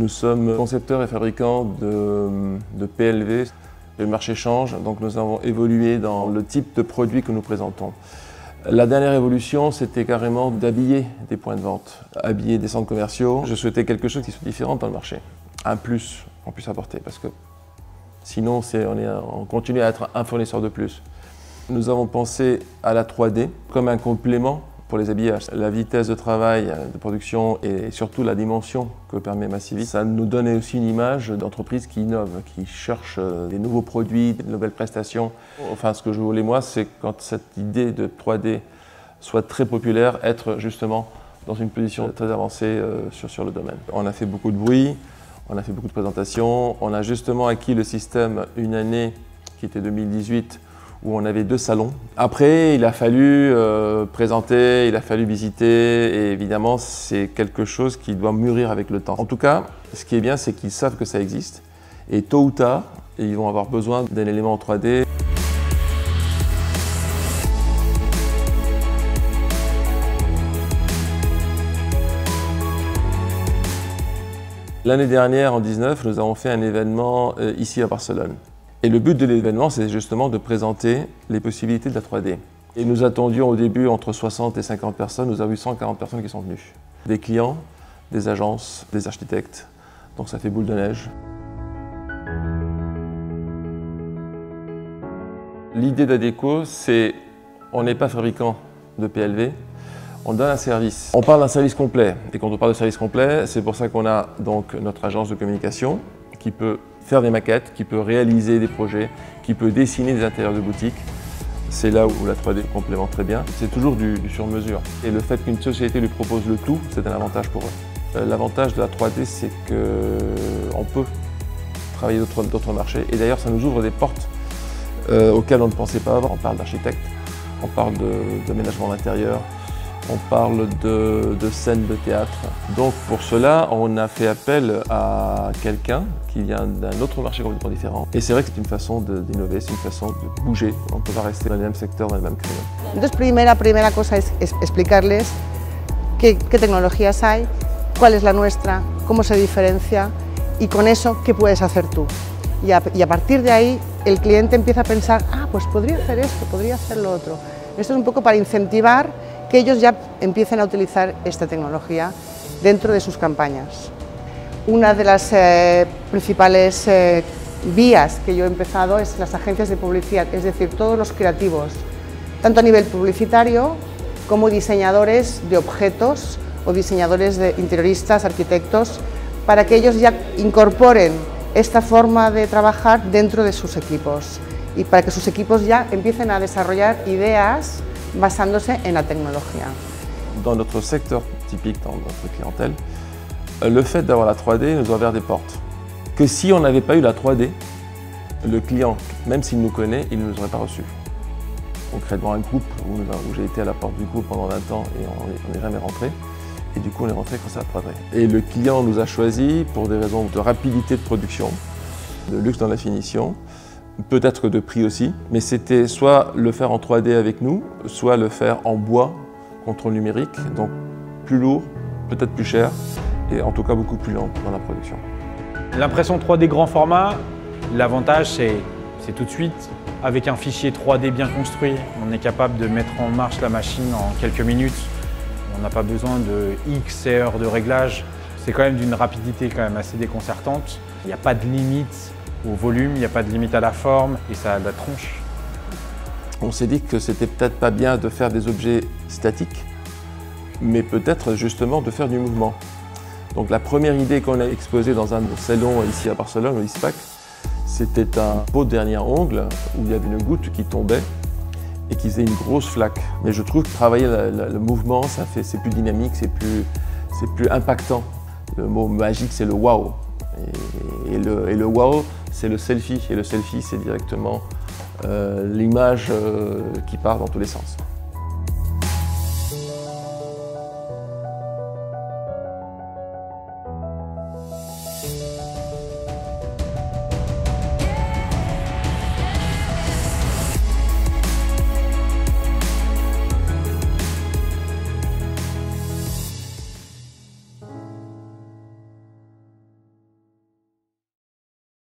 Nous sommes concepteurs et fabricants de PLV. Le marché change, donc nous avons évolué dans le type de produit que nous présentons. La dernière évolution, c'était carrément d'habiller des points de vente, habiller des centres commerciaux. Je souhaitais quelque chose qui soit différent dans le marché, un plus qu'on puisse apporter, parce que sinon on continue à être un fournisseur de plus. Nous avons pensé à la 3D comme un complément pour les habillages. La vitesse de travail, de production et surtout la dimension que permet Massivis, ça nous donne aussi une image d'entreprise qui innove, qui cherche des nouveaux produits, des nouvelles prestations. Enfin, ce que je voulais moi, c'est quand cette idée de 3D soit très populaire, être justement dans une position très avancée sur le domaine. On a fait beaucoup de bruit, on a fait beaucoup de présentations, on a justement acquis le système une année qui était 2018, où on avait 2 salons. Après, il a fallu présenter, il a fallu visiter, et évidemment, c'est quelque chose qui doit mûrir avec le temps. En tout cas, ce qui est bien, c'est qu'ils savent que ça existe, et tôt ou tard, ils vont avoir besoin d'un élément en 3D. L'année dernière, en 2019, nous avons fait un événement ici à Barcelone. Et le but de l'événement, c'est justement de présenter les possibilités de la 3D. Et nous attendions au début entre 60 et 50 personnes, nous avons eu 140 personnes qui sont venues. Des clients, des agences, des architectes, donc ça fait boule de neige. L'idée d'Adecco, c'est, on n'est pas fabricant de PLV, on donne un service. On parle d'un service complet, et quand on parle de service complet, c'est pour ça qu'on a donc notre agence de communication qui peut faire des maquettes, qui peut réaliser des projets, qui peut dessiner des intérieurs de boutique. C'est là où la 3D complémente très bien. C'est toujours du sur-mesure. Et le fait qu'une société lui propose le tout, c'est un avantage pour eux. L'avantage de la 3D, c'est qu'on peut travailler d'autres marchés. Et d'ailleurs, ça nous ouvre des portes auxquelles on ne pensait pas avant. On parle d'architecte, on parle d'aménagement d'intérieur, on parle de scènes de théâtre. Donc pour cela, on a fait appel à quelqu'un qui vient d'un autre marché complètement différent. Et c'est vrai que c'est une façon d'innover, c'est une façon de bouger. On ne peut pas rester dans le même secteur, dans le même créneau. Entonces, primera cosa es explicarles qué tecnologías hay, cuál es la nuestra, cómo se diferencia y con eso, qué puedes hacer tú. Y a partir de ahí, el cliente empieza a pensar, ah, pues podría hacer esto, podría hacer lo otro. Esto es un poco para incentivar que ellos ya empiecen a utilizar esta tecnología dentro de sus campañas. Una de las principales vías que yo he empezado es las agencias de publicidad, es decir, todos los creativos, tanto a nivel publicitario como diseñadores de objetos o diseñadores de interioristas, arquitectos, para que ellos ya incorporen esta forma de trabajar dentro de sus equipos y para que sus equipos ya empiecen a desarrollar ideas basándose en la tecnología. Dans notre secteur typique, dans notre clientèle, le fait d'avoir la 3D nous a ouvert des portes. Que si on n'avait pas eu la 3D, le client, même s'il nous connaît, il ne nous aurait pas reçus. Concrètement, un groupe où j'ai été à la porte du groupe pendant 20 ans et on n'est jamais rentré. Et du coup, on est rentré quand ça a 3D. Et le client nous a choisis pour des raisons de rapidité de production, de luxe dans la finition, peut-être de prix aussi, mais c'était soit le faire en 3D avec nous, soit le faire en bois, contrôle numérique, donc plus lourd, peut-être plus cher, et en tout cas beaucoup plus lent dans la production. L'impression 3D grand format, l'avantage c'est tout de suite, avec un fichier 3D bien construit, on est capable de mettre en marche la machine en quelques minutes. On n'a pas besoin de X heures de réglage. C'est quand même d'une rapidité quand même assez déconcertante. Il n'y a pas de limite au volume, il n'y a pas de limite à la forme et ça a de la tronche. On s'est dit que c'était peut-être pas bien de faire des objets statiques, mais peut-être justement de faire du mouvement. Donc la première idée qu'on a exposée dans un salon ici à Barcelone, au ISPAC, c'était un pot de dernier ongle où il y avait une goutte qui tombait et qui faisait une grosse flaque. Mais je trouve que travailler le mouvement, c'est plus dynamique, c'est plus impactant. Le mot magique, c'est le wow. Et le wow, c'est le selfie. Et le selfie, c'est directement l'image qui part dans tous les sens.